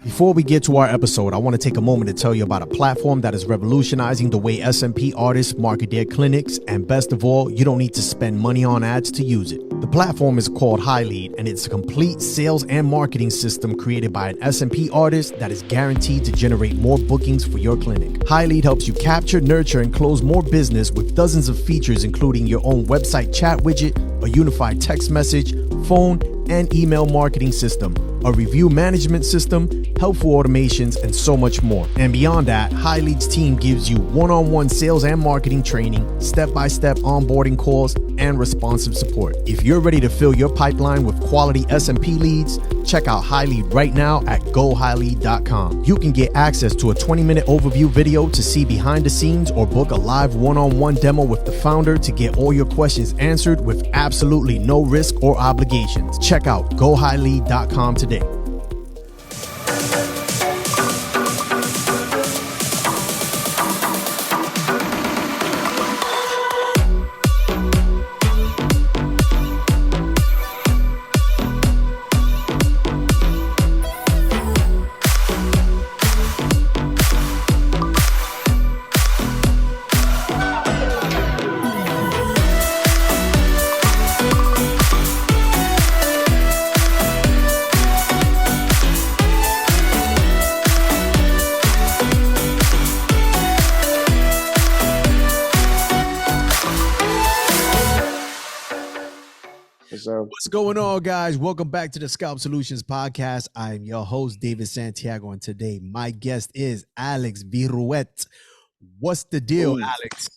Before we get to our episode, I want to take a moment to tell you about a platform that is revolutionizing the way SMP artists market their clinics, and best of all, you don't need to spend money on ads to use it. The platform is called HighLead, and it's a complete sales and marketing system created by an SMP artist that is guaranteed to generate more bookings for your clinic. HighLead helps you capture, nurture, and close more business with dozens of features, including your own website chat widget, a unified text message, phone, and email marketing system, a review management system, helpful automations, and so much more. And beyond that, HighLead's team gives you one-on-one sales and marketing training, step-by-step onboarding calls, and responsive support. If you're ready to fill your pipeline with quality SMP leads, check out HighLead right now at gohighlead.com. You can get access to a 20-minute overview video to see behind the scenes or book a live one-on-one demo with the founder to get all your questions answered with absolutely no risk or obligations. Check out gohighlead.com today. What's going on, guys? Welcome back to the Scalp Solutions podcast. I am your host, David Santiago, and today my guest is Alex Viruet. What's the deal, Alex?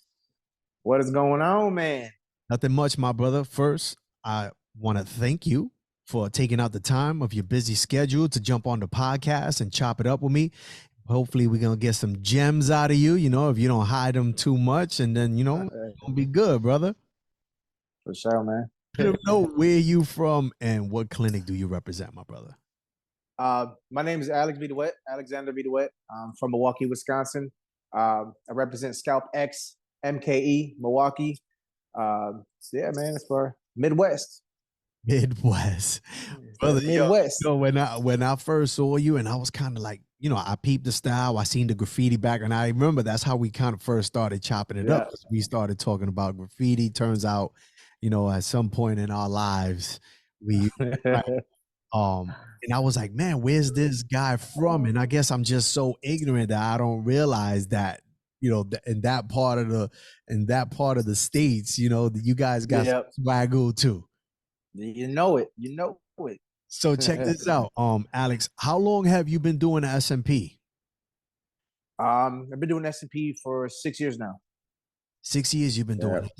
What is going on, man? Nothing much, my brother. First, I want to thank you for taking out the time of your busy schedule to jump on the podcast and chop it up with me. Hopefully, we're going to get some gems out of you, if you don't hide them too much, and then, it's going to be good, brother. For sure, man. I don't know where you from and what clinic do you represent, my brother? My name is Alexander Viruet. I'm from Milwaukee, Wisconsin. I represent SkalpX, MKE, Milwaukee. So yeah, man, it's for Midwest. Brother, Midwest. When I first saw you, and I was kind of like, I peeped the style. I seen the graffiti back, and I remember that's how we kind of first started chopping it up. We started talking about graffiti. Turns out, at some point in our lives, and I was like, man, where's this guy from? And I guess I'm just so ignorant that I don't realize that, in that part of the states, you guys got swaggle too. You know it. So check this out, Alex. How long have you been doing SMP? I've been doing SMP for 6 years now. 6 years you've been doing it.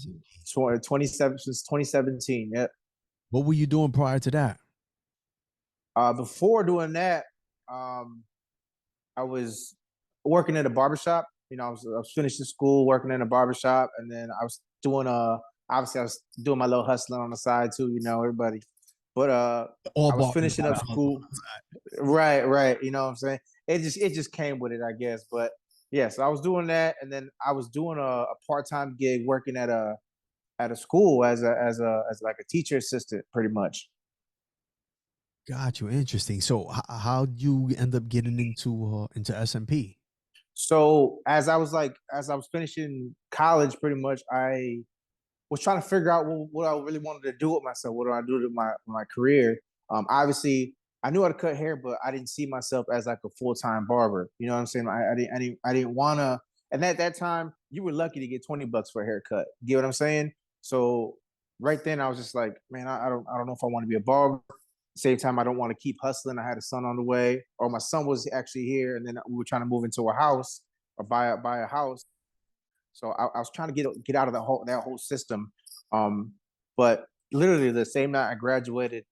27 since 2017. Yep. What were you doing prior to that? Before doing that, I was working at a barbershop. I was finishing school, working in a barbershop, and then I was doing obviously I was doing my little hustling on the side too, everybody. But I was finishing up school. Right. You know what I'm saying? It just came with it, I guess. But yeah, so I was doing that, and then I was doing a part-time gig working at a school as like a teacher assistant, pretty much. Got you. Interesting. So how do you end up getting into SMP? So as I was finishing college, pretty much, I was trying to figure out what I really wanted to do with myself. What do I do to my career? Obviously, I knew how to cut hair, but I didn't see myself as like a full-time barber. You know what I'm saying? I didn't want to. And at that time, you were lucky to get $20 for a haircut. You get what I'm saying? So right then, I was just like, man, I don't know if I want to be a barber. At the same time, I don't want to keep hustling. I had a son on the way, or my son was actually here, and then we were trying to move into a house or buy a house. So I was trying to get out of that whole system. But literally the same night I graduated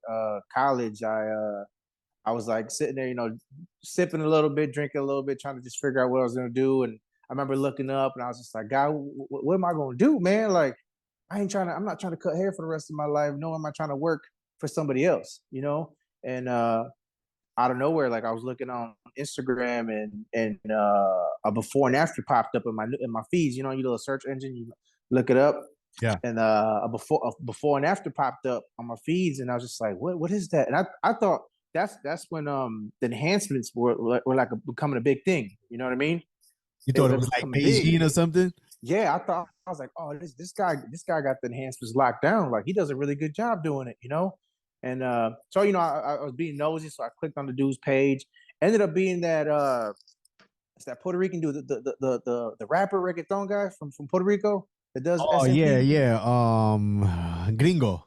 college, I was like sitting there, sipping a little bit, drinking a little bit, trying to just figure out what I was gonna do. And I remember looking up, and I was just like, God, what am I gonna do, man? Like, I'm not trying to cut hair for the rest of my life. No, am I trying to work for somebody else, And out of nowhere, like I was looking on Instagram, and a before and after popped up in my feeds. Your little search engine, you look it up. Yeah. And a before and after popped up on my feeds, and I was just like, what is that? And I thought that's when the enhancements were like becoming a big thing. You know what I mean? You They thought were it was like becoming big. Beijing or something? Yeah, I was like, oh, this guy got the enhancements locked down. Like he does a really good job doing it. And so I was being nosy, so I clicked on the dude's page. Ended up being that it's that Puerto Rican dude, the rapper reggaeton guy from Puerto Rico that does Oh yeah, SMP. yeah. Gringo.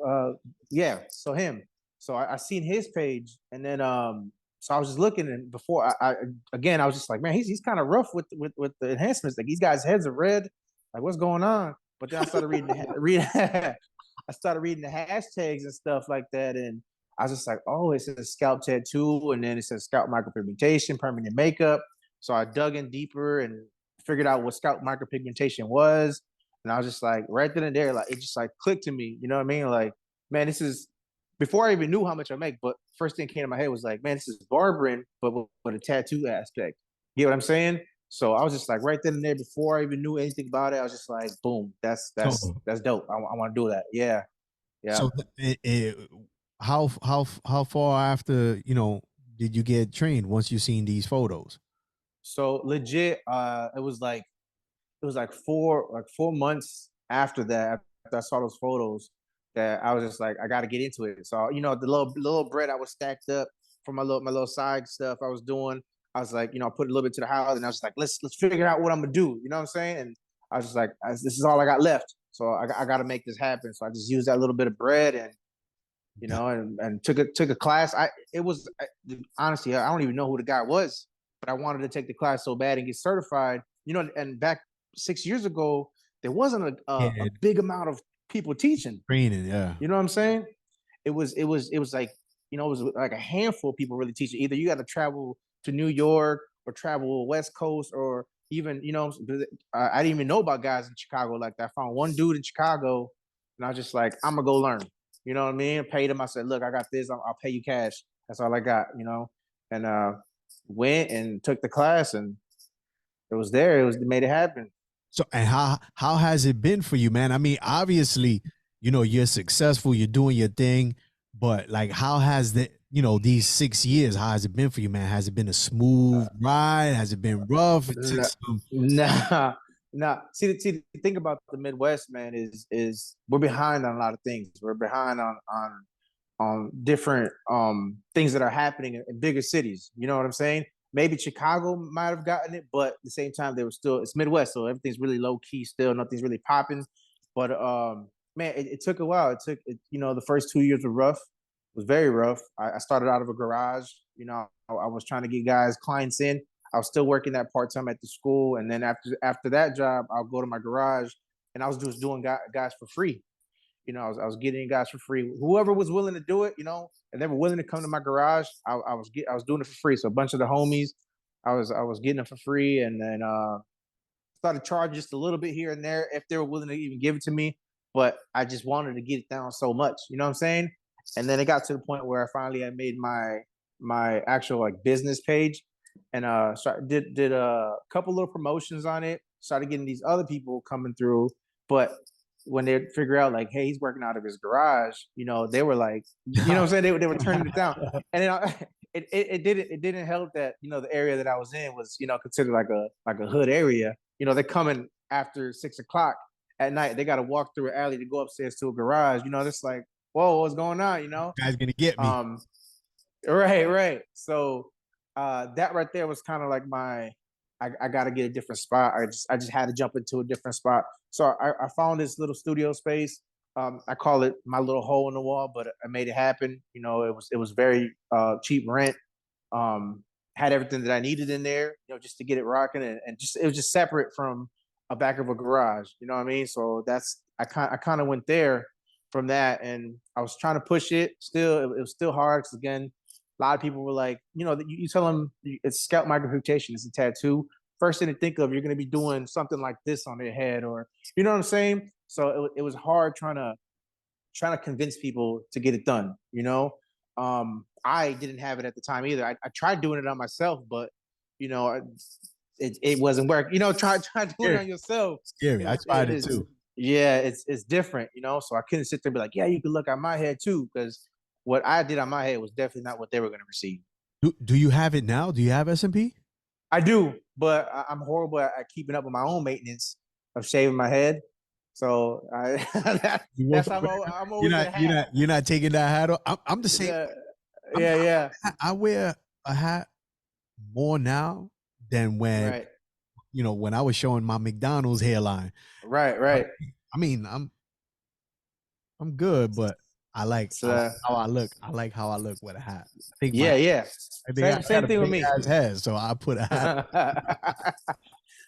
Uh, yeah, so him. So I seen his page, and then so I was just looking, and before I again, I was just like, man, he's kind of rough with the enhancements. Like these guys' heads are red. Like what's going on? But then I started I started reading the hashtags and stuff like that, and I was just like, oh, it says scalp tattoo, and then it says scalp micropigmentation, permanent makeup. So I dug in deeper and figured out what scalp micropigmentation was. And I was just like, right then and there, like it just like clicked to me. You know what I mean? Like, man, this is before I even knew how much I make. But first thing came to my head was like, man, this is barbering, but with a tattoo aspect. You know what I'm saying? So I was just like, right then and there, before I even knew anything about it, I was just like, boom, So that's dope. I want to do that. Yeah, yeah. so how far after did you get trained once you seen these photos? So legit, it was like 4 months after that, after I saw those photos, that I was just like, I got to get into it. So the little bread I was stacked up for my little side stuff I was doing. I was like, I put a little bit to the house, and I was like, let's figure out what I'm gonna do. You know what I'm saying? And I was just like, this is all I got left. So I got to make this happen. So I just used that little bit of bread, and and took a class. Honestly, I don't even know who the guy was, but I wanted to take the class so bad and get certified. And back 6 years ago, there wasn't Yeah, a big amount of people teaching. training. Yeah, You know what I'm saying? It was like it was like a handful of people really teaching. Either you got to travel to New York or travel West Coast, or even I didn't even know about guys in Chicago like that. I found one dude in Chicago, and I was just like, I'm gonna go learn. You know what I mean? I paid him. I said, look, I got this. I'll pay you cash. That's all I got. And went and took the class, and it was there. It made it happen. so and how has it been for you, man? I mean, obviously, you're successful, you're doing your thing, but like, how has these 6 years, how has it been for you, man? Has it been a smooth ride? Has it been rough? It took Nah, some. nah. See, the thing about the Midwest, man, is we're behind on a lot of things. We're behind on different things that are happening in bigger cities. You know what I'm saying? Maybe Chicago might have gotten it, but at the same time, they were still it's Midwest, so everything's really low key still. Nothing's really popping. But man, it took a while. It took the first 2 years were rough. It was very rough. I started out of a garage. I was trying to get clients in. I was still working that part time at the school, and then after that job, I'll go to my garage, and I was just doing guys for free. I was getting guys for free. Whoever was willing to do it, and they were willing to come to my garage, I was doing it for free. So a bunch of the homies, I was getting them for free, and then started charging just a little bit here and there if they were willing to even give it to me. But I just wanted to get it down so much, you know what I'm saying? And then it got to the point where I made my actual like business page, and did a couple little promotions on it. Started getting these other people coming through, but when they figure out like, hey, he's working out of his garage, they were like, what I'm saying? They were turning it down, and then it didn't help that the area that I was in was considered like a hood area. They're coming after 6 o'clock at night. They got to walk through an alley to go upstairs to a garage. That's like, whoa, what's going on? Guy's gonna get me. Um, right. So that right there was kind of like I got to get a different spot. I just had to jump into a different spot. So I found this little studio space. I call it my little hole in the wall, but I made it happen. It was very cheap rent. Had everything that I needed in there, just to get it rocking, and just it was just separate from a back of a garage. You know what I mean? So I kind of went there from that, and I was trying to push it. Still, it was still hard because again, a lot of people were like, you tell them it's scalp micropigmentation, it's a tattoo. First thing to think of, you're going to be doing something like this on their head, or you know what I'm saying. So it was hard trying to convince people to get it done. I didn't have it at the time either. I tried doing it on myself, but you know, it wasn't working. Try doing it on yourself. Scary. I tried it It's too. yeah, it's different. So I couldn't sit there and be like, yeah, you can look at my head too, because what I did on my head was definitely not what they were going to receive. Do you have it now? Do you have SMP? I do, but I'm horrible at keeping up with my own maintenance of shaving my head. So that's how I'm always a hat. You're not taking that hat off. I'm the same. Yeah, yeah. I wear a hat more now than when Right, when I was showing my McDonald's hairline. right. I mean, I'm good, but So, I like how I look. I like how I look with a hat. yeah. I think I got Same a thing with big me. ass head, so I put a hat.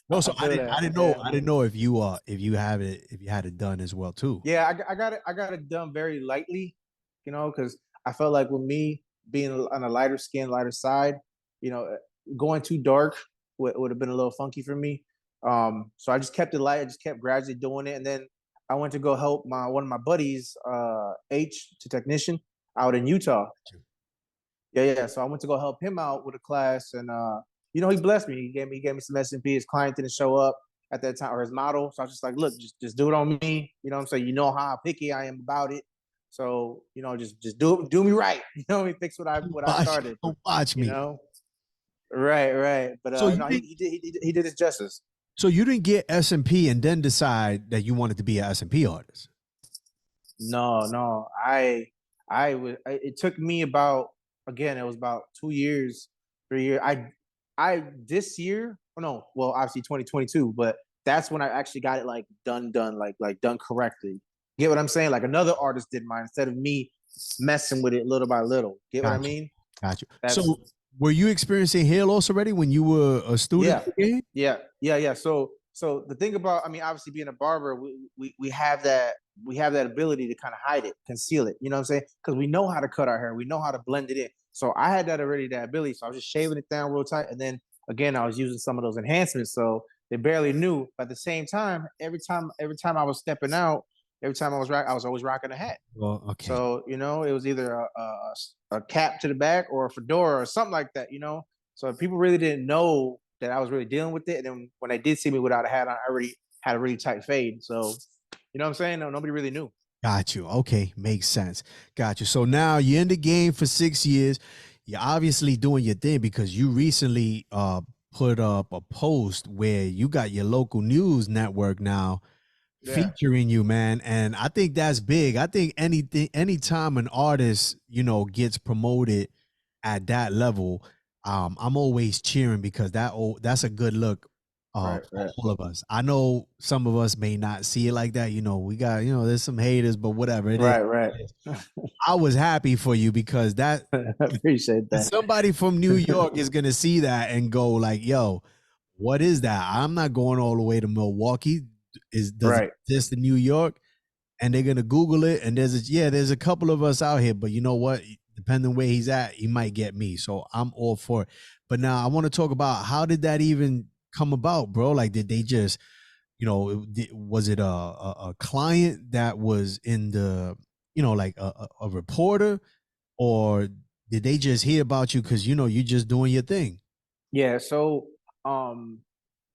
No, so I feel that. I didn't know if you have it, if you had it done as well too. Yeah, I got it done very lightly, because I felt like with me being on a lighter skin, lighter side, going too dark would have been a little funky for me. So I just kept it light. I just kept gradually doing it, and then I went to go help one of my buddies, H to technician, out in Utah. Yeah. So I went to go help him out with a class, and he blessed me. He gave me some SMP. His client didn't show up at that time, or his model. So I was just like, look, just do it on me. You know what I'm saying? You know how picky I am about it. So just do me right. Fix what I started. Don't watch me. Right. But So no, he did his justice. So you didn't get SMP and then decide that you wanted to be an SMP artist. No. It took me about, again, it was about 2 years, 3 years. I this year, oh no, well, obviously 2022, but that's when I actually got it like done, like done correctly. Get what I'm saying? Like another artist did mine instead of me messing with it little by little. Get what I mean? Got you. So were you experiencing hair loss already when you were a student? Yeah. So the thing about, I mean, obviously being a barber, we have that ability to kind of hide it, conceal it. You know what I'm saying? Because we know how to cut our hair, we know how to blend it in. So I had that ability. So I was just shaving it down real tight, and then again, I was using some of those enhancements. So they barely knew. But at the same time, every time I was stepping out, every time I was always rocking a hat. Well, okay. So it was either a cap to the back or a fedora or something like that. So people really didn't know that I was really dealing with it. And then when they did see me without a hat on, I already had a really tight fade. So, you know what I'm saying? No, nobody really knew. Got you. Okay. Makes sense. Got you. So now you're in the game for 6 years. You're obviously doing your thing because you recently put up a post where you got your local news network now featuring you, man. And I think that's big. I think anytime an artist, gets promoted at that level, I'm always cheering because that's a good look for all of us. I know some of us may not see it like that. We got, there's some haters, but whatever it is. Right. I was happy for you because I appreciate that. Somebody from New York is gonna see that and go like, "Yo, what is that? I'm not going all the way to Milwaukee. Does it exist in New York?" And they're gonna Google it, and there's a couple of us out here, but you know what? Depending where he's at, he might get me. So I'm all for it. But now I want to talk about how did that even come about, bro? Like, did they just, was it a client that was in the, like a reporter, or did they just hear about you because you're just doing your thing? Yeah. So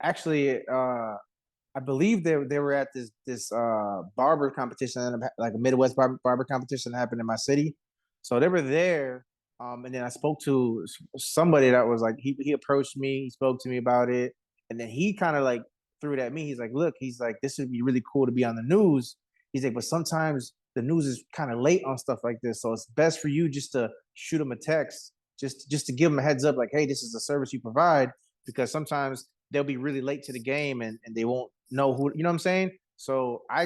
actually, I believe they were at this barber competition, like a Midwest barber competition that happened in my city. So they were there, and then I spoke to somebody that was like, he approached me, he spoke to me about it, and then he kind of like threw it at me. He's like, look, this would be really cool to be on the news. He's like, but sometimes the news is kind of late on stuff like this, so it's best for you just to shoot them a text, just to give them a heads up, like, hey, this is the service you provide, because sometimes they'll be really late to the game and they won't know who, you know what I'm saying? So I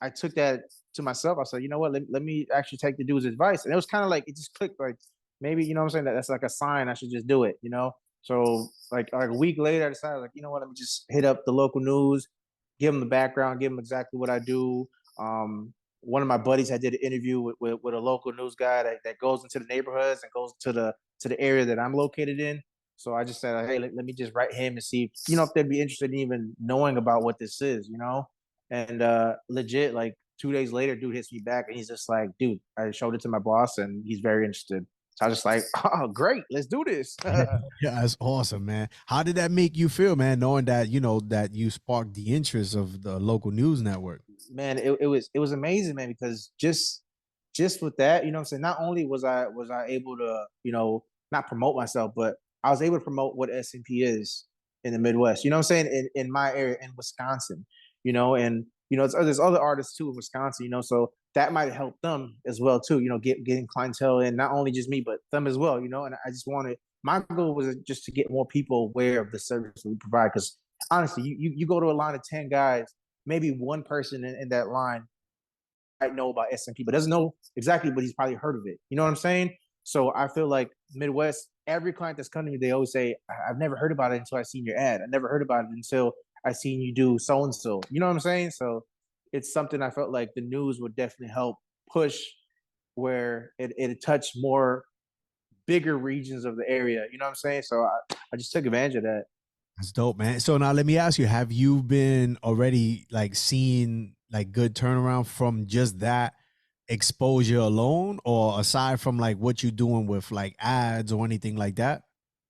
took that to myself. I said, you know what, let me actually take the dude's advice. And it was kind of like, it just clicked, like, maybe, you know what I'm saying, that's like a sign I should just do it, So like a week later, I decided, like, you know what, let me just hit up the local news, give them the background, give them exactly what I do. One of my buddies, I did an interview with a local news guy that goes into the neighborhoods and goes to the area that I'm located in. So I just said, hey, let me just write him and see, if they'd be interested in even knowing about what this is, And legit, like 2 days later, dude hits me back and he's just like, dude, I showed it to my boss and he's very interested. So I was just like, oh, great, let's do this. Yeah, that's awesome, man. How did that make you feel, man, knowing that, that you sparked the interest of the local news network? Man, it was amazing, man, because just just with that, you know what I'm saying? Not only was I able to, not promote myself, but I was able to promote what SMP is in the Midwest. You know what I'm saying? In my area in Wisconsin, and there's other artists too in Wisconsin, so that might help them as well too, getting clientele in, not only just me, but them as well, and I just wanted my goal was just to get more people aware of the service we provide. Because honestly, you go to a line of 10 guys, maybe one person in that line might know about SMP, but doesn't know exactly, but he's probably heard of it. You know what I'm saying? So I feel like Midwest, every client that's coming to me, they always say, I've never heard about it until I seen your ad. I never heard about it until I seen you do so and so. You know what I'm saying? So it's something I felt like the news would definitely help push where it touched more bigger regions of the area. You know what I'm saying? So I just took advantage of that. That's dope, man. So now let me ask you, have you been already like seeing like good turnaround from just that exposure alone, or aside from like what you're doing with like ads or anything like that?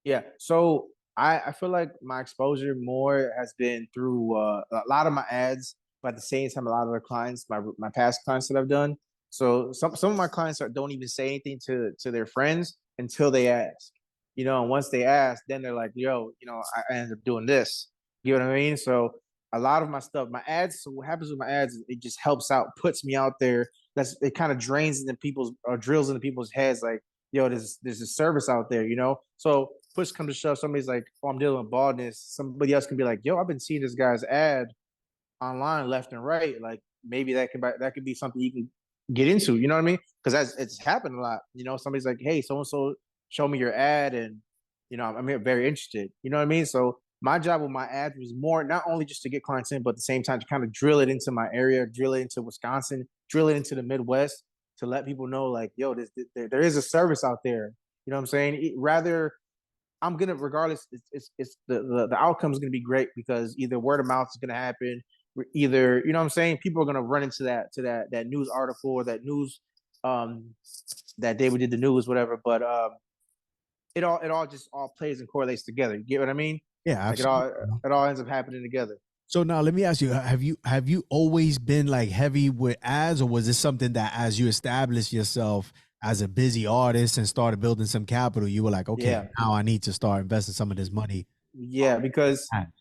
Yeah. So I feel like my exposure more has been through a lot of my ads, but at the same time, a lot of the clients, my past clients that I've done. So some of my clients don't even say anything to their friends until they ask, and once they ask, then they're like, yo, I ended up doing this. You know what I mean? So a lot of my stuff, my ads, so what happens with my ads, it just helps out, puts me out there. It kind of drains into people's or drills into people's heads like, yo, there's a service out there, So push comes to shove, somebody's like, oh, I'm dealing with baldness. Somebody else can be like, yo, I've been seeing this guy's ad online left and right. Like maybe that could be something you can get into. You know what I mean? Because it's happened a lot. Somebody's like, hey, so and so, show me your ad, and I'm very interested. You know what I mean? So my job with my ad was more not only just to get clients in, but at the same time to kind of drill it into my area, drill it into Wisconsin, drill it into the Midwest to let people know, like, yo, there is a service out there. You know what I'm saying? Rather, I'm gonna regardless. It's the outcome is gonna be great because either word of mouth is gonna happen, either what I'm saying. People are gonna run into that news article or that news that day we did the news, whatever. But it all just all plays and correlates together. You get what I mean? Yeah, Like absolutely. it all ends up happening together. So now let me ask you, have you always been like heavy with ads, or was this something that as you established yourself as a busy artist and started building some capital, you were like, okay, Yeah, now I need to start investing some of this money? yeah. Because Ads.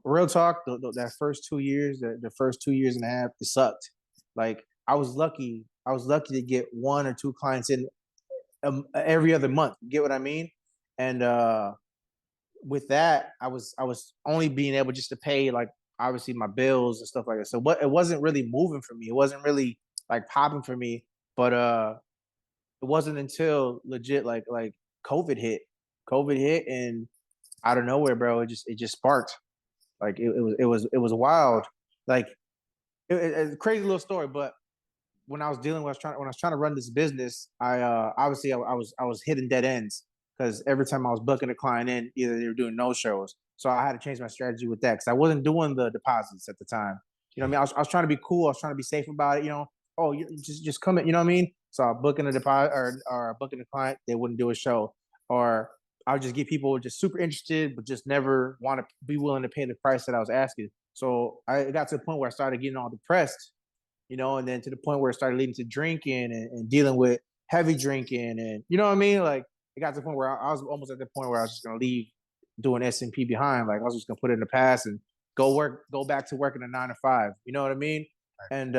real talk, that first 2 years, the first 2 years and a half, it sucked. Like I was lucky. I was lucky to get one or two clients in every other month. You get what I mean? And with that, I was only being able just to pay like obviously my bills and stuff like that. So what it wasn't really moving for me. It wasn't really like popping for me. But it wasn't until legit like COVID hit. COVID hit and out of nowhere, bro, it just sparked. Like it was wild. Like it's a crazy little story, but when I was trying to run this business, I obviously I was hitting dead ends because every time I was booking a client in, either they were doing no shows, so I had to change my strategy with that because I wasn't doing the deposits at the time. You know what I mean? I was trying to be cool. I was trying to be safe about it. Oh, you just come in. You know what I mean? So I'm booking a deposit or booking a client, they wouldn't do a show, or I would just get people just super interested, but just never want to be willing to pay the price that I was asking. So I got to the point where I started getting all depressed, and then to the point where it started leading to drinking and dealing with heavy drinking, and you know what I mean? Like it got to the point where I was almost at the point where I was just gonna leave doing SMP behind. Like I was just gonna put it in the past and go back to working a 9 to 5. You know what I mean? And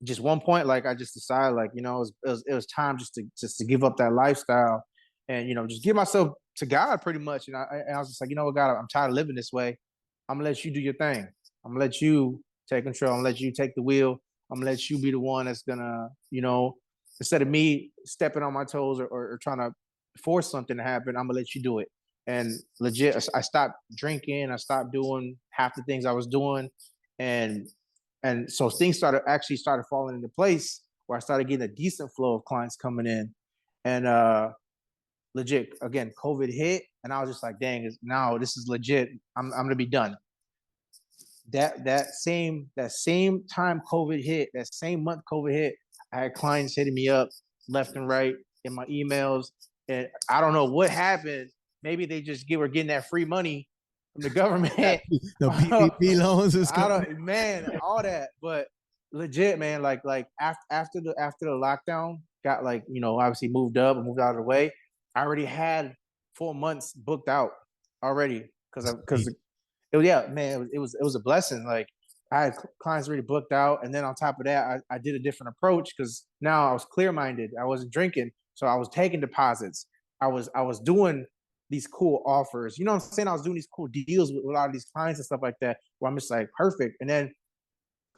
just one point, like I just decided, like it was time just to give up that lifestyle, and just give myself to God pretty much. And I was just like, what, God, I'm tired of living this way. I'm gonna let you do your thing. I'm gonna let you take control. I'm gonna let you take the wheel. I'm gonna let you be the one that's gonna, instead of me stepping on my toes or trying to force something to happen, I'm gonna let you do it. And legit, I stopped drinking. I stopped doing half the things I was doing, and so things started falling into place where I started getting a decent flow of clients coming in, and legit again, COVID hit, and I was just like, dang, now this is legit. I'm gonna be done. That same time COVID hit, that same month COVID hit, I had clients hitting me up left and right in my emails, and I don't know what happened. Maybe they just were getting that free money from the government. The PPP loans is I coming. don't, man, all that, but legit, man. Like after the lockdown got like obviously moved up and moved out of the way. I already had 4 months booked out already because it was, yeah, man, it was a blessing. Like I had clients already booked out, and then on top of that, I did a different approach because now I was clear minded. I wasn't drinking, so I was taking deposits. I was doing these cool offers. You know what I'm saying? I was doing these cool deals with a lot of these clients and stuff like that. Where I'm just like perfect, and then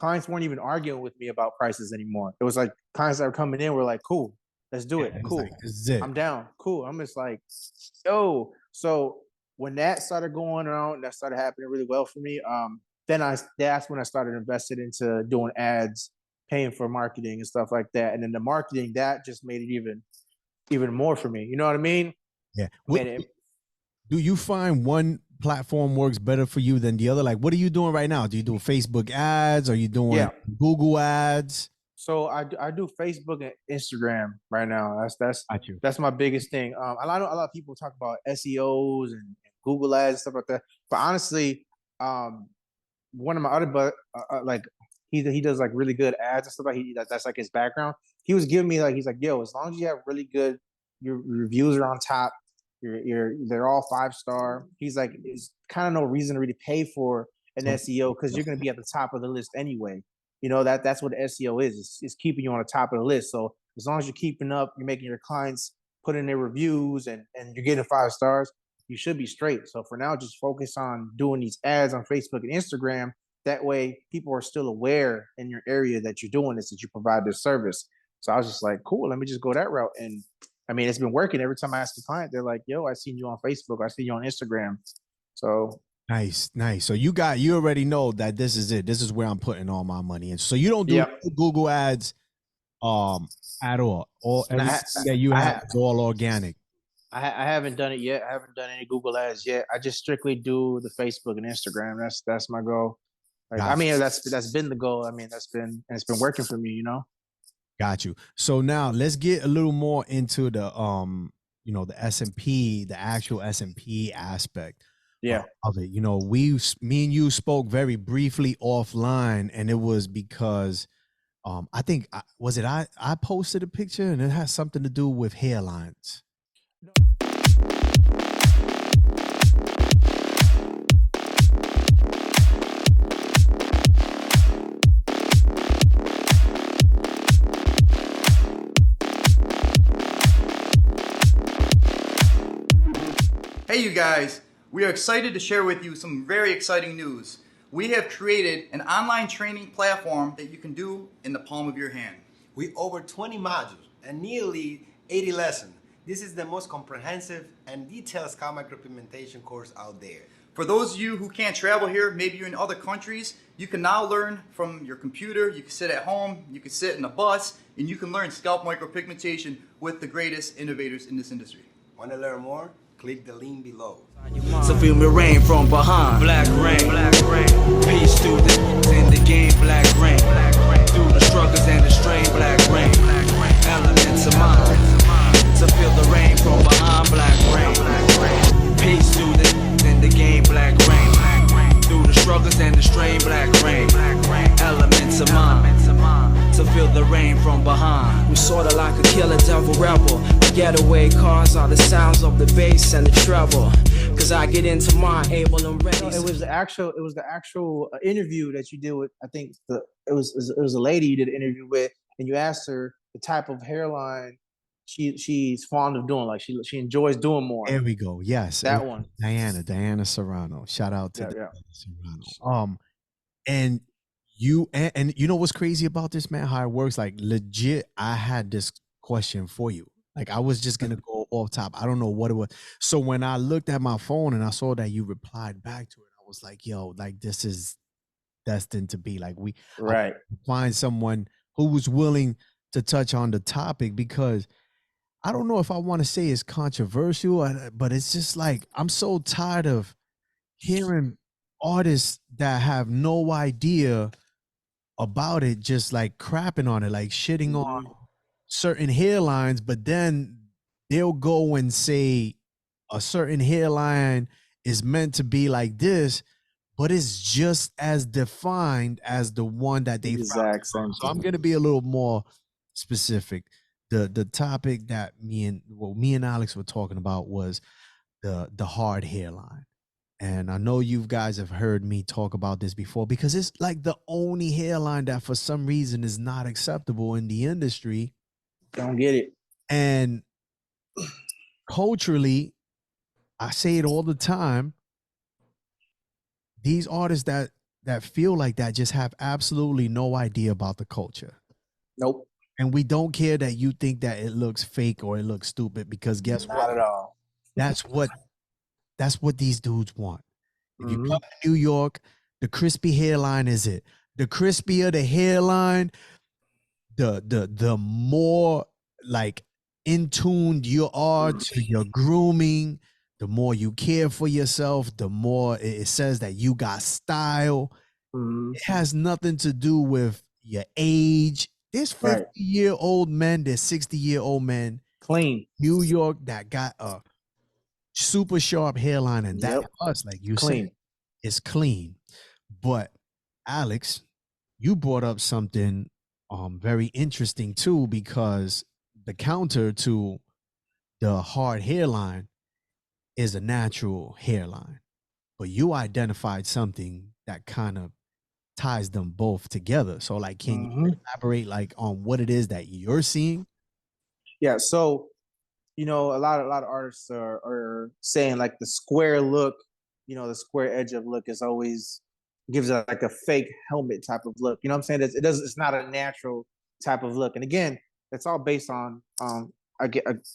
clients weren't even arguing with me about prices anymore. It was like clients that were coming in were like, "Cool, let's do it. It was Cool, like, this is it. I'm down. Cool." I'm just like, "Yo." So when that started going around, that started happening really well for me. Then that's when I started investing into doing ads, paying for marketing and stuff like that. And then the marketing that just made it even more for me. You know what I mean? Yeah. Made it. Do you find one platform works better for you than the other? Like, what are you doing right now? Do you do Facebook ads? Are you doing Yeah. Google ads? So I do Facebook and Instagram right now. Got you. That's my biggest thing. A lot of people talk about SEOs and Google ads and stuff like that. But honestly, um, one of my other like he does like really good ads and stuff like that's like his background. He was giving me like he's like, yo, as long as you have really good, your reviews are on top, they're all 5 star. He's like, it's kind of no reason to really pay for an SEO because you're gonna be at the top of the list anyway. That's what SEO is. It's keeping you on the top of the list. So as long as you're keeping up, you're making your clients put in their reviews and you're getting 5 stars, you should be straight. So for now, just focus on doing these ads on Facebook and Instagram. That way, people are still aware in your area that you're doing this, that you provide this service. So I was just like, cool, let me just go that route. And I mean, it's been working. Every time I ask a client, they're like, yo, I seen you on Facebook. I seen you on Instagram. So Nice, nice. So you already know that this is it. This is where I'm putting all my money in. So you don't do yeah, Google ads at all. All and everything that you have is all organic. I haven't done it yet. I haven't done any Google ads yet. I just strictly do the Facebook and Instagram. That's my goal. Like, I Got you. mean, that's been the goal. I mean, it's been working for me. Got you. So now let's get a little more into the the S&P, the actual S&P aspect Yeah. of it. Me and you spoke very briefly offline, and it was because I think I posted a picture and it has something to do with hairlines. Hey you guys, we are excited to share with you some very exciting news. We have created an online training platform that you can do in the palm of your hand. With over 20 modules and nearly 80 lessons, this is the most comprehensive and detailed scalp micropigmentation course out there. For those of you who can't travel here, maybe you're in other countries, you can now learn from your computer, you can sit at home, you can sit in a bus, and you can learn scalp micropigmentation with the greatest innovators in this industry. Want to learn more? Click the link below. So feel me rain from behind. Black rain, peace through in the game. Black rain, through the struggles and the strain. Black rain, elements of mine. So feel the rain from behind. Black rain, peace through in the game. Black rain, through the struggles and the strain. Black rain, elements of mine. So feel the rain from behind. I'm sorta like a killer devil rebel. The getaway cars are the sounds of the bass and the treble. Cause I get into my able and ready. It was the actual interview that you did with. I think it was a lady you did an interview with, and you asked her the type of hairline she's fond of doing, like she enjoys doing more. There we go. Yes, that one. Diana Serrano. Shout out to Yeah. Serrano. And you you know what's crazy about this, man? How it works? Like legit, I had this question for you. Like I was just gonna go off top. I don't know what it was. So when I looked at my phone and I saw that you replied back to it, I was like, yo, like this is destined to be. Like Right. find someone who was willing to touch on the topic, because I don't know if I want to say it's controversial, but it's just like I'm so tired of hearing artists that have no idea about it just like crapping on it, like shitting on certain hairlines, but then they'll go and say a certain hairline is meant to be like this, but it's just as defined as the one that they found. Exact same So I'm gonna be a little more specific. The topic that me and Alex were talking about was the hard hairline. And I know you guys have heard me talk about this before because it's like the only hairline that for some reason is not acceptable in the industry. Don't get it. And culturally, I say it all the time, these artists that feel like that just have absolutely no idea about the culture. Nope. And we don't care that you think that it looks fake or it looks stupid, because guess Not what? at all. That's what these dudes want. If you Mhm. come to New York, the crispy hairline is it. The crispier the hairline, the more like in tuned you are to your grooming, the more you care for yourself, the more it says that you got style. Mhm. It has nothing to do with your age. There's 50-year-old men, there's 60-year-old men, Clean. New York, that got a super sharp hairline, and that Yep. us, like you Clean. said, is clean. But Alex, you brought up something very interesting too, because the counter to the hard hairline is a natural hairline. But you identified something that kind of ties them both together. So like, can you elaborate like on what it is that you're seeing? Yeah. So, a lot of artists are saying like the square look, the square edge of look is always gives it like a fake helmet type of look. You know what I'm saying? It's not a natural type of look. And again, it's all based on a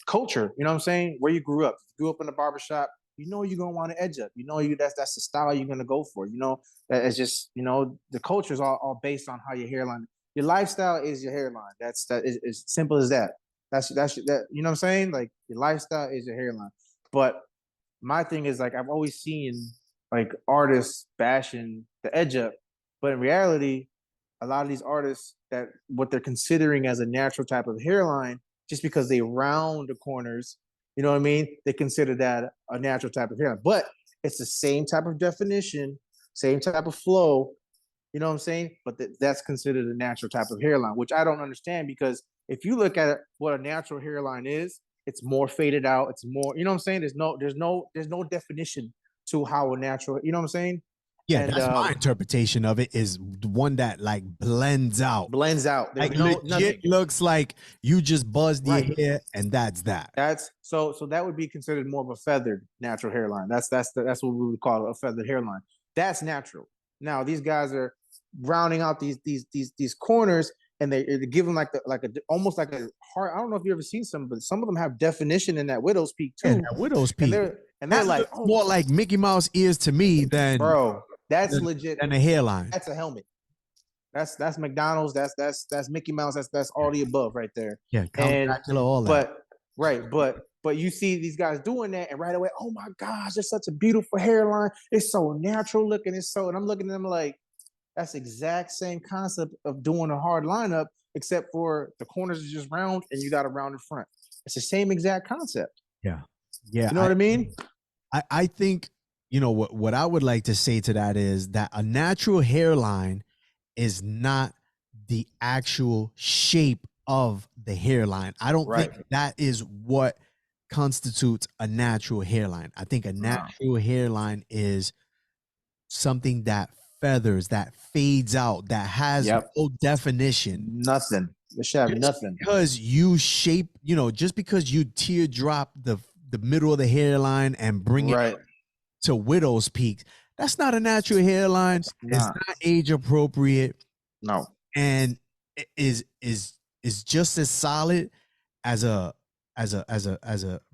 culture. You know what I'm saying? Where you grew up. If you grew up in a barbershop, you're gonna want to edge up. That's the style you're gonna go for. That it's just the culture is all based on how your hairline. Your lifestyle is your hairline. That is as simple as that. That's that. You know what I'm saying? Like your lifestyle is your hairline. But my thing is like I've always seen like artists bashing the edge up, but in reality, a lot of these artists that what they're considering as a natural type of hairline, just because they round the corners, you know what I mean? They consider that a natural type of hairline, but it's the same type of definition, same type of flow. You know what I'm saying? But that's considered a natural type of hairline, which I don't understand, because if you look at what a natural hairline is, it's more faded out. It's more, you know what I'm saying? There's no definition to how a natural, you know what I'm saying? Yeah, And that's my interpretation of it, is one that like blends out. blends out. There's Like nothing. legit looks like you just buzzed your Right. hair, and that's that. That's so that would be considered more of a feathered natural hairline. That's what we would call a feathered hairline. That's natural. Now these guys are rounding out these corners, and they're giving almost like a heart. I don't know if you ever seen some, but some of them have definition in that widow's peak too. Yeah, that widow's peak. And they're like, oh, more like Mickey Mouse ears to me than bro, that's legit. And a hairline. That's a helmet. That's McDonald's. That's Mickey Mouse. That's all the above right there. Yeah, Dracula, all that. But you see these guys doing that, and right away, oh my gosh, it's such a beautiful hairline. It's so natural looking. And I'm looking at them like, that's the exact same concept of doing a hard lineup, except for the corners are just round and you got a rounded front. It's the same exact concept. Yeah. You know what I mean? I think, what I would like to say to that is that a natural hairline is not the actual shape of the hairline. I don't think that is what constitutes a natural hairline. I think a natural hairline is something that feathers, that fades out, that has no definition. Nothing. It should have nothing. Because you shape, just because you teardrop the middle of the hairline and bring it to widow's peak, that's not a natural hairline. It's not age appropriate. No. And it is just as solid as a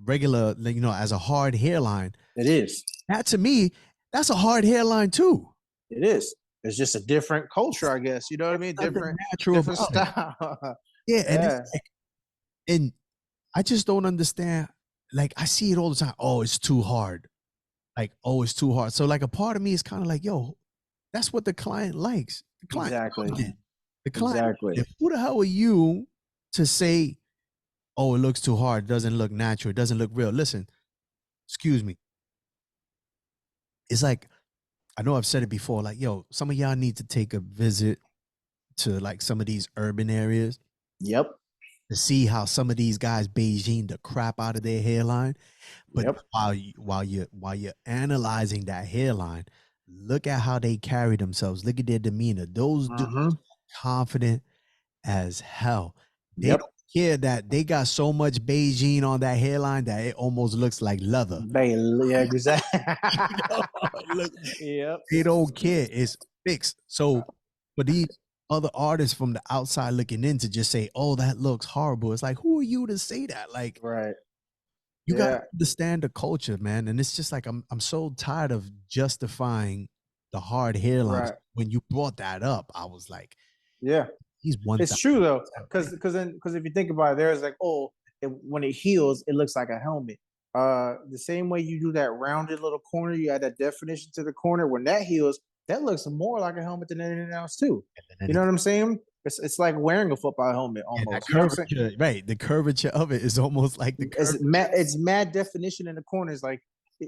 regular, as a hard hairline. It is. That to me, that's a hard hairline too. It is. It's just a different culture, I guess. You know what I mean? Different style. Yeah. And I just don't understand. Like, I see it all the time. Oh, it's too hard. Like, oh, it's too hard. So like a part of me is kind of like, yo, that's what the client likes. The client, exactly. The client. Exactly. Who the hell are you to say, oh, it looks too hard, it doesn't look natural, it doesn't look real? Listen, excuse me. It's like I know I've said it before, like, yo, some of y'all need to take a visit to like some of these urban areas Yep. to see how some of these guys Beijing the crap out of their hairline. But Yep. while you're analyzing that hairline, look at how they carry themselves. Look at their demeanor. Those dudes Mm-hmm. are confident as hell. They Yep. don't care that they got so much Beijing on that hairline that it almost looks like leather. Yeah, exactly. Look, Yep. they don't care. It's fixed. So for these other artists from the outside looking in to just say, "Oh, that looks horrible," it's like, who are you to say that? Like, Right. you Yeah. gotta understand the culture, man. And it's just like I'm so tired of justifying the hard hairlines. Right. When you brought that up, I was like, Yeah. he's one. It's true though, because if you think about it, there's like, oh, when it heals, it looks like a helmet. The same way you do that rounded little corner, you add that definition to the corner. When that heals, that looks more like a helmet than anything else too. You know what I'm saying? It's like wearing a football helmet almost. That You know what I'm saying? curvature, right? The curvature of it is almost like the curvature. It's mad definition in the corners. Like,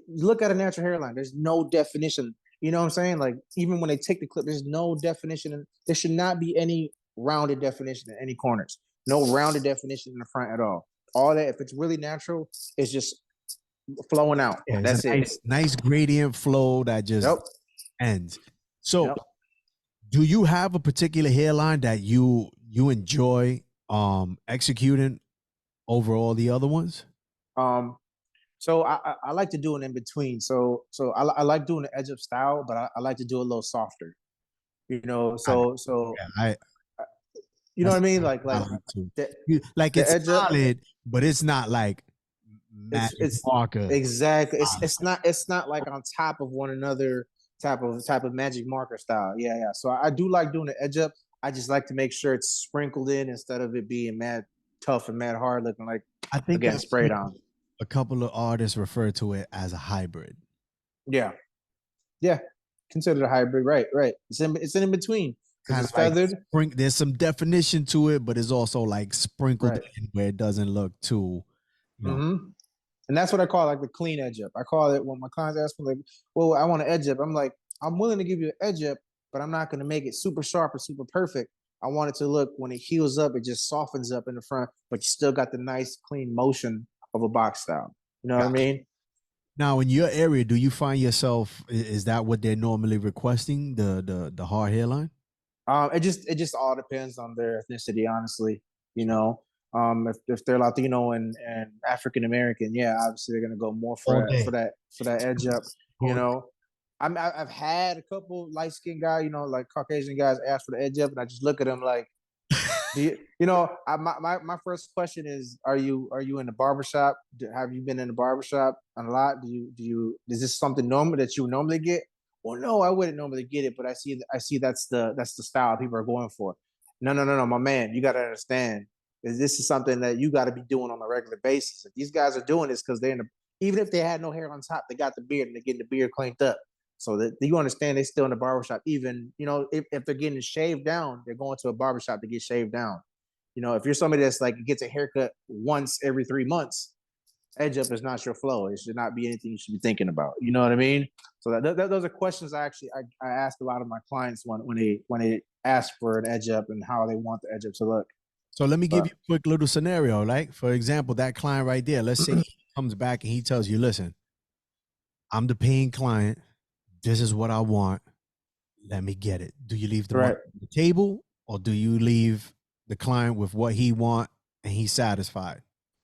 look at a natural hairline. There's no definition. You know what I'm saying? Like, even when they take the clip, there's no definition. And there should not be any rounded definition in any corners. No rounded definition in the front at all. All that, if it's really natural, it's just flowing out. Yeah, That's it. Nice gradient flow that just ends. So, do you have a particular hairline that you enjoy executing over all the other ones? So I like to do an in between. So I like doing the edge up style, but I like to do a little softer. You know, Yeah, you know what I mean? Like it's solid, but it's not like it's marker. Exactly. It's not like on top of one another type of magic marker style. Yeah. So I do like doing the edge up. I just like to make sure it's sprinkled in instead of it being mad tough and mad hard looking like getting sprayed on. A couple of artists refer to it as a hybrid. Yeah. Considered a hybrid, right? It's in between. Kind it's of like feathered. There's some definition to it, but it's also like sprinkled in where it doesn't look too. And that's what I call like the clean edge up. I call it when my clients ask me like, "Well, I want an edge up." I'm like, I'm willing to give you an edge up, but I'm not going to make it super sharp or super perfect. I want it to look, when it heals up, it just softens up in the front, but you still got the nice clean motion of a box style. You know what I mean? Now, in your area, do you find yourself, is that what they're normally requesting, the hard hairline? It just all depends on their ethnicity, honestly. You know, if they're Latino and African American, yeah, obviously they're gonna go more for that edge up. You know, I've had a couple light skinned guys, you know, like Caucasian guys, ask for the edge up, and I just look at them like, my first question is, are you in the barbershop? Have you been in the barbershop a lot? Is this something normal that you would normally get? Well, no, I wouldn't normally get it, but I see that's the style people are going for. No, my man, you got to understand, this is something that you got to be doing on a regular basis. If these guys are doing this because even if they had no hair on top, they got the beard and they're getting the beard cleaned up. So that you understand they're still in the barbershop. Even, you know, if they're getting shaved down, they're going to a barbershop to get shaved down. You know, if you're somebody that's like gets a haircut once every 3 months, edge up is not your flow. It should not be anything you should be thinking about. You know what I mean? So those are questions I ask a lot of my clients when they ask for an edge up and how they want the edge up to look. So let me give you a quick little scenario. Like, for example, that client right there, let's say he comes back and he tells you, listen, I'm the paying client. This is what I want. Let me get it. Do you leave the money on the table, or do you leave the client with what he want and he's satisfied?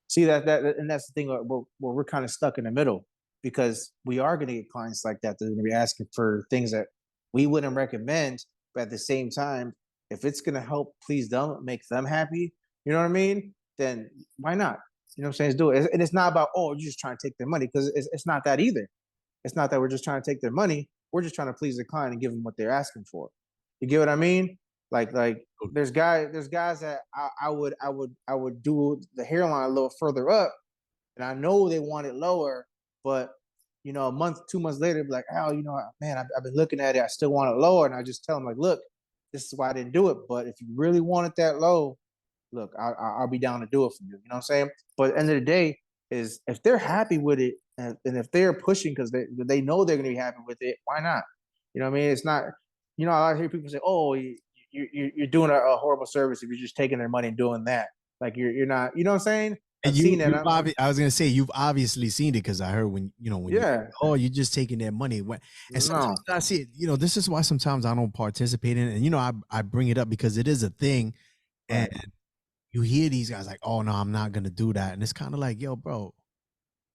See, and that's the thing where we're kind of stuck in the middle, because we are going to get clients like that. They're going to be asking for things that we wouldn't recommend, but at the same time, if it's going to help please them, make them happy, you know what I mean? Then why not? You know what I'm saying? Let's do it. And it's not about, oh, you're just trying to take their money, because it's not that either. It's not that we're just trying to take their money. We're just trying to please the client and give them what they're asking for. You get what I mean? Like there's guys that I would do the hairline a little further up, and I know they want it lower, but you know, a month, 2 months later, be like, oh, you know, man, I've been looking at it, I still want it lower, and I just tell them like, look, this is why I didn't do it, but if you really want it that low, look, I'll be down to do it for you. You know what I'm saying? But at the end of the day, is if they're happy with it, and if they're pushing because they know they're going to be happy with it, why not? You know what I mean? It's not. You know, I hear people say, "Oh, you're doing a horrible service if you're just taking their money and doing that." Like you're not. You know what I'm saying? And I've seen that. I was gonna say you've obviously seen it because I heard when Yeah. you're just taking their money. And sometimes No. I see it. You know, this is why sometimes I don't participate in it. And you know, I bring it up because it is a thing, and Right. you hear these guys like, "Oh no, I'm not gonna do that," and it's kind of like, "Yo, bro,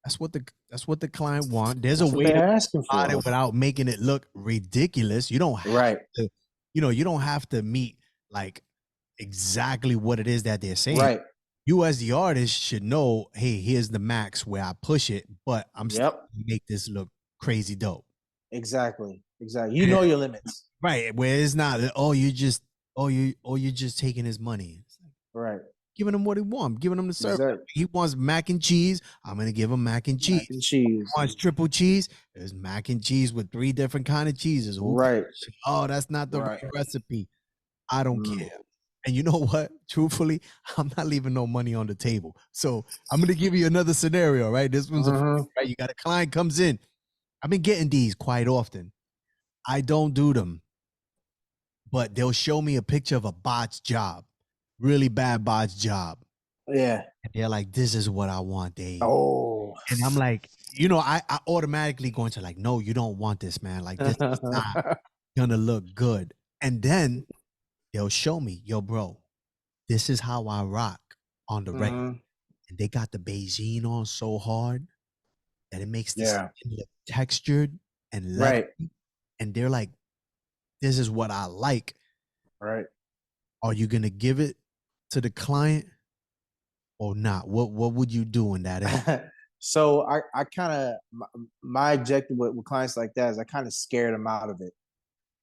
that's what the client want. There's That's a what way they're to asking about for. it without making it look ridiculous. You don't have Right. to, you don't have to meet like exactly what it is that they're saying. Right. You as the artist should know, hey, here's the max where I push it, but I'm still Yep. gonna make this look crazy dope. Exactly. You know your limits. Right. Where it's not, you're just taking his money. It's like, Right. giving him what he wants, giving him the service. Exactly. He wants mac and cheese. I'm gonna give him mac and cheese. Mac and cheese. He wants triple cheese. There's mac and cheese with 3 different kind of cheeses. Right. Oh, that's not the Right. right recipe. I don't Mm. care. And you know what? Truthfully, I'm not leaving no money on the table. So I'm gonna give you another scenario, right? This one's right. You got a client comes in. I've been getting these quite often. I don't do them, but they'll show me a picture of a botched job, really bad botched job. Yeah. And they're like, "This is what I want, Dave." Oh. And I'm like, I automatically go into like, "No, you don't want this, man. Like this is not gonna look good." And then they'll show me, "Yo, bro, this is how I rock on the regular." And they got the Beijing on so hard that it makes the skin look textured and leathery. Right. And they're like, "This is what I like." Right. Are you gonna give it to the client or not? What would you do in that? So I kind of my objective with clients like that is I kind of scare them out of it.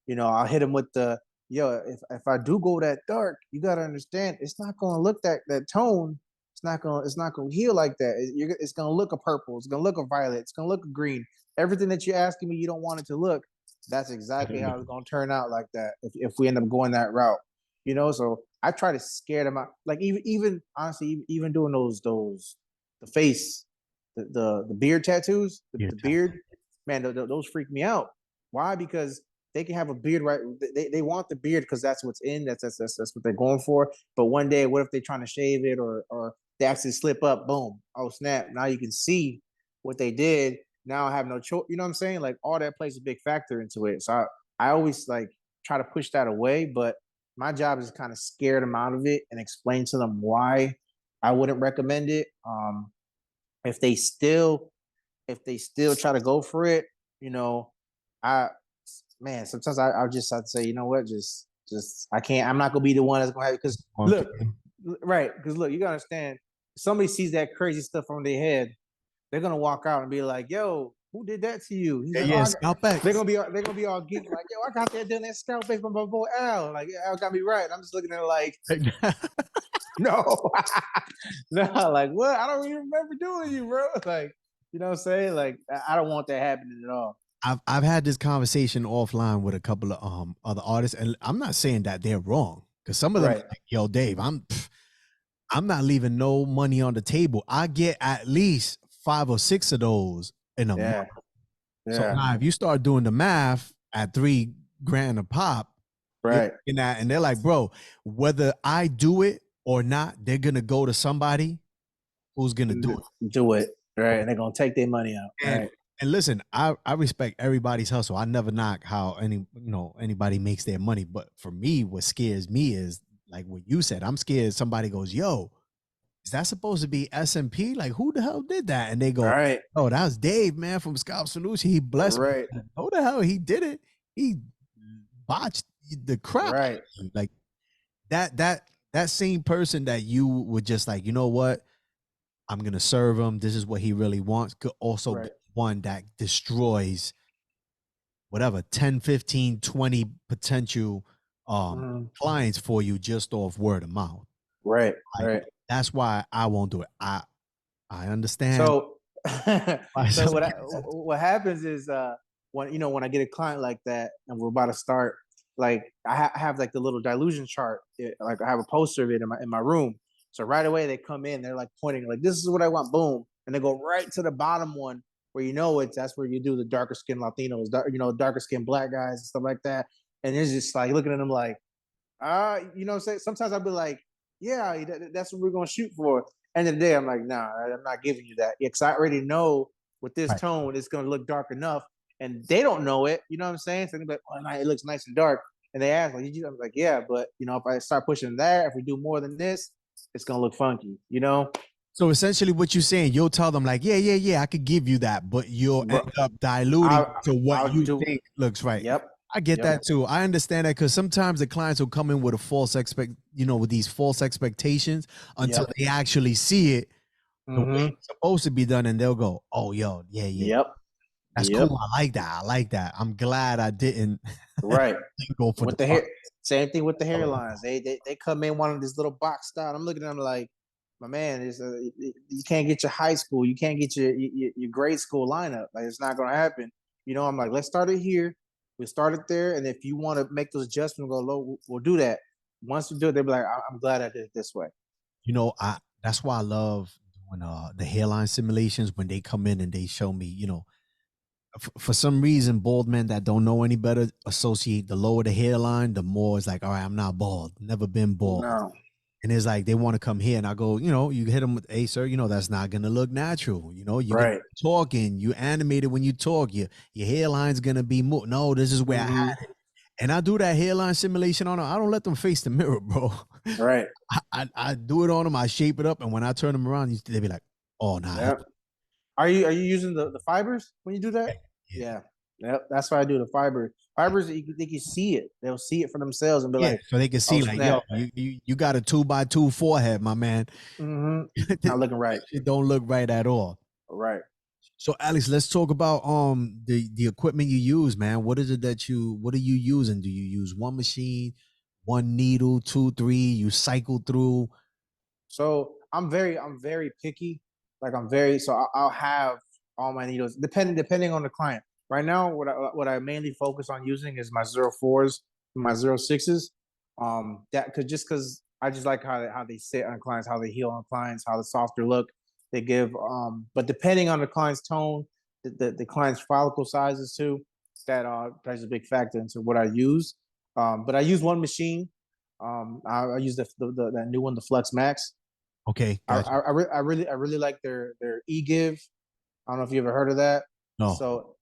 You know, I'll hit them with the if I do go that dark, you got to understand it's not going to look that tone. It's not going to heal like that. It's going to look a purple. It's going to look a violet. It's going to look a green. Everything that you're asking me, you don't want it to look. That's exactly how it's going to turn out like that. If we end up going that route, you know. So I try to scare them out. Like even honestly, even doing the face, the beard tattoos, the beard, man, those freak me out. Why? Because they can have a beard, right? They want the beard because that's what's in. That's what they're going for. But one day, what if they're trying to shave it or they actually slip up? Boom! Oh snap! Now you can see what they did. Now I have no choice. You know what I'm saying? Like all that plays a big factor into it. So I always like try to push that away. But my job is to kind of scare them out of it and explain to them why I wouldn't recommend it. If they still try to go for it, you know, sometimes I'll just have to say, you know what, just I can't. I'm not gonna be the one that's gonna have it because look, right? Because look, you gotta understand. If somebody sees that crazy stuff on their head, they're gonna walk out and be like, "Yo, who did that to you?" He's like, SkalpX. They're gonna be all geeky like, "Yo, I got that done that SkalpX from my boy Al." Like, yeah, Al got me right. I'm just looking at it like, no, no, like what? I don't even remember doing you, bro. Like, you know what I'm saying? Like, I don't want that happening at all. I've had this conversation offline with a couple of other artists, and I'm not saying that they're wrong because some of them are like, "Yo, Dave, I'm not leaving no money on the table. I get at least 5 or 6 of those in a month." So now if you start doing the math at $3,000 a pop, right? And they're like, "Bro, whether I do it or not, they're gonna go to somebody who's gonna do it, right? And they're gonna take their money out, right? And listen, I respect everybody's hustle. I never knock how anybody makes their money. But for me, what scares me is like what you said. I'm scared somebody goes, "Yo, is that supposed to be SMP? Like, who the hell did that?" And they go, right. "Oh, that was Dave, man, from Scalp Solution. He blessed me." Who the hell he did it? He botched the crap. Right. Like that same person that you would just like, you know what? I'm gonna serve him. This is what he really wants. Could also be one that destroys whatever 10, 15, 20 potential clients for you just off word of mouth. Right. That's why I won't do it. I understand. So, what happens is when I get a client like that and we're about to start, like I have like the little dilution chart. Like I have a poster of it in my room. So right away they come in, they're like pointing like, "This is what I want," boom, and they go right to the bottom one where you know that's where you do the darker skin Latinos, darker skin black guys and stuff like that. And it's just like looking at them like, sometimes I'll be like, yeah, that's what we're gonna shoot for. End of the day, I'm like, nah, I'm not giving you that. Because I already know with this tone, it's gonna look dark enough, and they don't know it. You know what I'm saying? So they're like, oh, it looks nice and dark. And they ask, like, I'm like, yeah, but if I start pushing that, if we do more than this, it's gonna look funky, So essentially what you're saying, you'll tell them like, yeah, I could give you that, but you'll end up diluting to what you think looks right. Yep. I get that too. I understand that because sometimes the clients will come in with a with these false expectations until they actually see it the way it's supposed to be done, and they'll go, "Oh, yo, yeah, Yep. that's cool. I like that. I'm glad I didn't right go for with the hair. Same thing with the hairlines. They come in one of this little box style. I'm looking at them like, my man, you can't get your high school, you can't get your grade school lineup. Like, it's not gonna happen. I'm like, let's start it here. We started there, and if you want to make those adjustments, go low, we'll do that. Once we do it, they'll be like, I'm glad I did it this way. That's why I love doing the hairline simulations when they come in and they show me, for some reason, bald men that don't know any better associate the lower the hairline, the more it's like, all right, I'm not bald, never been bald. No. And it's like they want to come here, and I go, you hit them with, hey, sir, that's not gonna look natural. You're talking, you animated when you talk, your hairline's gonna be more. No, this is where I had it, and I do that hairline simulation on them. I don't let them face the mirror, bro. Right. I do it on them. I shape it up, and when I turn them around, they be like, oh, nah. Yep. Are you using the fibers when you do that? Yeah. Yep, that's why I do the fiber. Fibers, they can see it. They'll see it for themselves and be like, so they can see yo, you got a 2x2 forehead, my man. Not looking right. It don't look right at all. Right. So Alex, let's talk about the equipment you use, man. What are you using? Do you use one machine, one needle, 2, 3? You cycle through? So I'm very picky. Like I'll have all my needles depending on the client. Right now, what I mainly focus on using is my 04s, my 06s. Because I just like how they sit on clients, how they heal on clients, how the softer look they give. But depending on the client's tone, the client's follicle sizes too, that plays a big factor into what I use. But I use one machine. I use that new one, the Flex Max. Okay, gotcha. I really like their e-give. I don't know if you ever heard of that. No.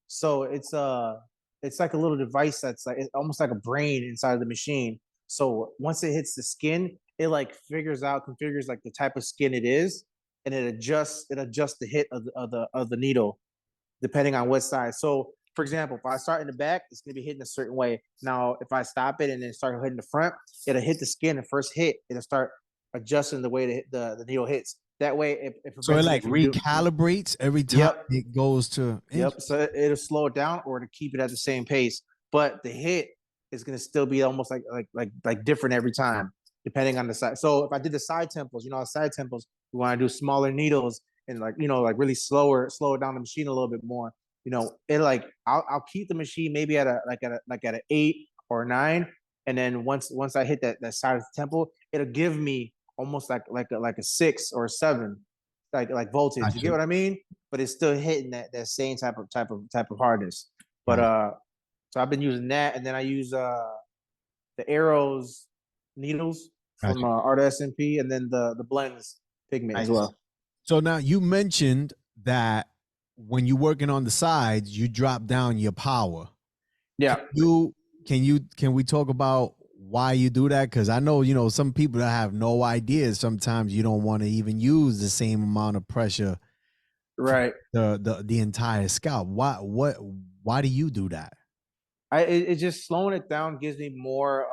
So it's like a little device that's like almost like a brain inside of the machine. So once it hits the skin, it like configures like the type of skin it is, and it adjusts the hit of the needle depending on what size. So for example, if I start in the back, it's gonna be hitting a certain way. Now, if I stop it and then start hitting the front, it'll hit the skin. The first hit, it'll start adjusting the way the needle hits. That way, if so it like recalibrates every time it goes to. Yep. So it'll slow it down or to keep it at the same pace, but the hit is going to still be almost like different every time, depending on the side. So if I did the side temples, side temples, we want to do smaller needles and like really slow it down the machine a little bit more. I'll keep the machine maybe at an 8 or 9, and then once I hit that side of the temple, it'll give me almost like a 6 or a 7, like voltage. You get what I mean? But it's still hitting that same type of hardness. But so I've been using that, and then I use the Arrows needles from Art SMP, and then the blends pigment as well. So now you mentioned that when you're working on the sides, you drop down your power. Yeah. Can we talk about why you do that? Because I know, some people that have no idea. Sometimes you don't want to even use the same amount of pressure, right? The entire scalp. Why do you do that? It just slowing it down gives me more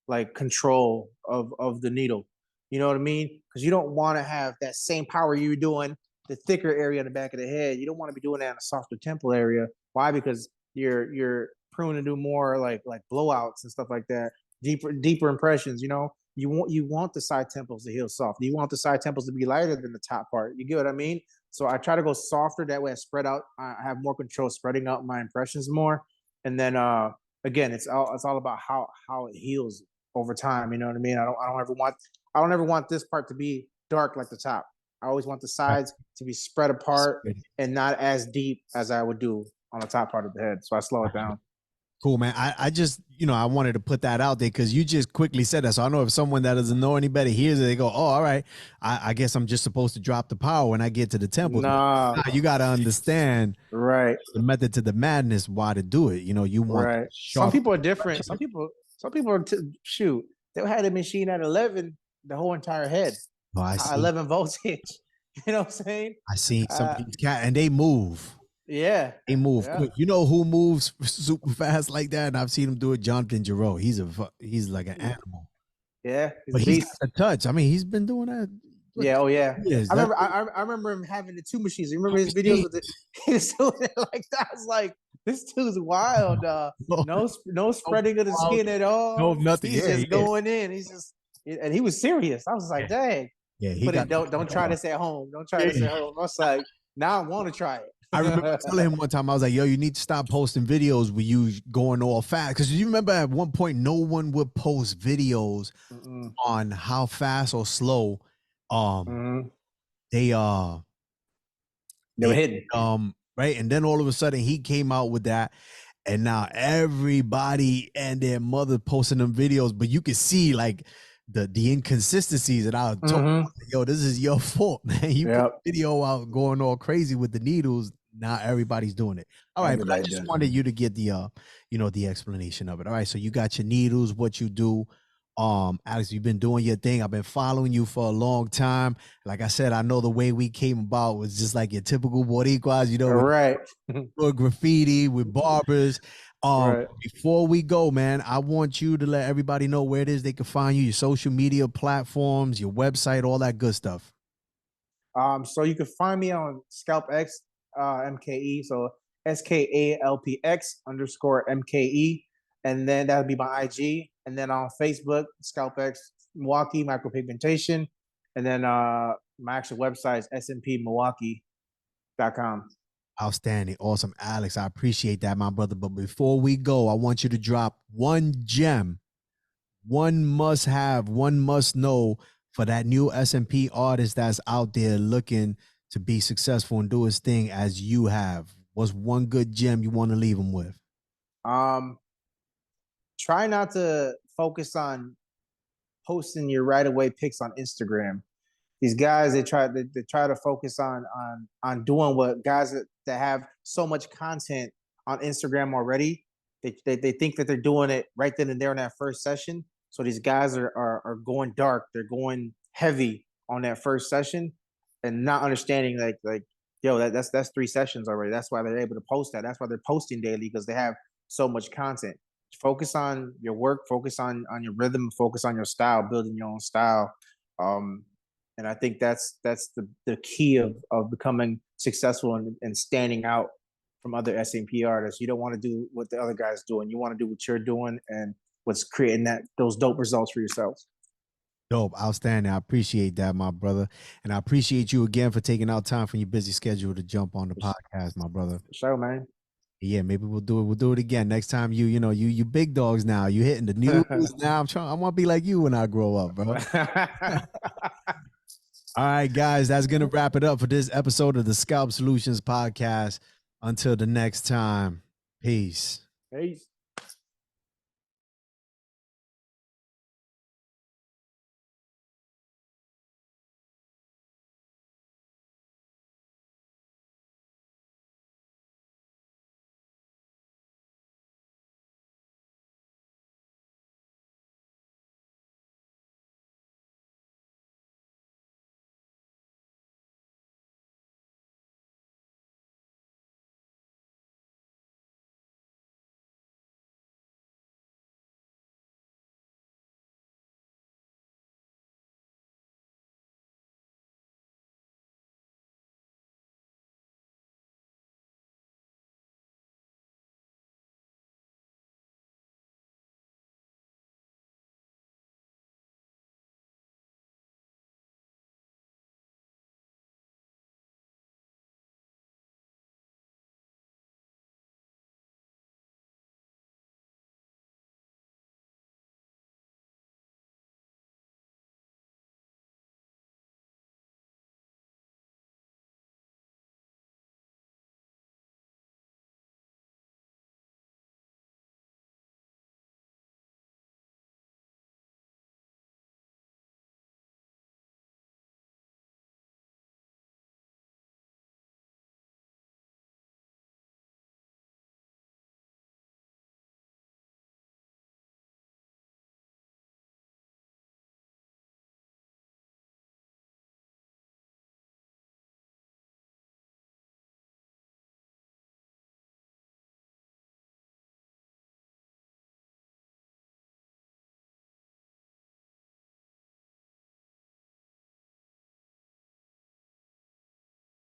like control of the needle. You know what I mean? Because you don't want to have that same power you're doing the thicker area in the back of the head. You don't want to be doing that in a softer temple area. Why? Because you're prone to do more like blowouts and stuff like that. Deeper impressions. You want the side temples to heal soft. You want the side temples to be lighter than the top part. You get what I mean? So I try to go softer. That way I spread out. I have more control spreading out my impressions more. And then again, it's all about how it heals over time. You know what I mean? I don't ever want this part to be dark like the top. I always want the sides to be spread apart and not as deep as I would do on the top part of the head. So I slow it down. Cool, man. I just, I wanted to put that out there because you just quickly said that. So I know if someone that doesn't know any better hears it, they go, oh, all right. I guess I'm just supposed to drop the power when I get to the temple. Nah, you got to understand right, the method to the madness, why to do it. You want right. Some people are different. Some people are shoot. They had a machine at 11, the whole entire head, Oh, I see. 11 voltage. You know what I'm saying? I see some of these cats, and they move. Yeah, they move quick. You know who moves super fast like that? And I've seen him do it. Jonathan Giroux. He's like an animal. Yeah, but he's got a touch. I mean, he's been doing that. Yeah, oh yeah. Years. I remember him having the two machines. You remember his videos with it? He was doing it like that. I was like, this dude's wild. No spreading of the skin at all. No, nothing. He's just going in. And he was serious. I was like, dang. Yeah, Don't try this at home. Don't try this at home. I was like, now I want to try it. I remember telling him one time, I was like, yo, you need to stop posting videos with you going all fast. Because you remember at one point, no one would post videos on how fast or slow they were hidden. Right. And then all of a sudden he came out with that. And now everybody and their mother posting them videos, but you can see like the inconsistencies, and I was told, yo, this is your fault, man. You put a video out going all crazy with the needles. Now everybody's doing it. All right, but I just wanted you to get the the explanation of it. All right, so you got your needles, what you do. Alex, you've been doing your thing. I've been following you for a long time. Like I said, I know the way we came about was just like your typical Boricuas, right? With graffiti, with barbers. Before we go, man, I want you to let everybody know where it is they can find you, your social media platforms, your website, all that good stuff. So you can find me on SkalpX, MKE. So SkalpX_MKE. And then that would be my IG. And then on Facebook, SkalpX Milwaukee Micropigmentation. And then my actual website is smpmilwaukee.com. Outstanding. Awesome. Alex, I appreciate that, my brother. But before we go, I want you to drop one gem, one must have, one must know for that new SMP artist that's out there looking to be successful and do his thing as you have. What's one good gem you want to leave him with? Try not to focus on posting your right away pics on Instagram. These guys, they try to focus on doing what guys that have so much content on Instagram already. They think that they're doing it right then and there in that first session. So these guys are going dark. They're going heavy on that first session and not understanding like yo, that's 3 sessions already. That's why they're able to post that. That's why they're posting daily, because they have so much content. Focus on your work, focus on your rhythm, focus on your style, building your own style. And I think that's the key of becoming successful and standing out from other SMP artists. You don't want to do what the other guy's doing. You want to do what you're doing and what's creating those dope results for yourselves. Dope. Outstanding. I appreciate that, my brother. And I appreciate you again for taking out time from your busy schedule to jump on the podcast, my brother. For sure, man. Yeah, maybe we'll do it. We'll do it again next time. You big dogs now. You hitting the news now. I want to be like you when I grow up, bro. All right, guys, that's going to wrap it up for this episode of the Scalp Solutions podcast. Until the next time, peace. Peace.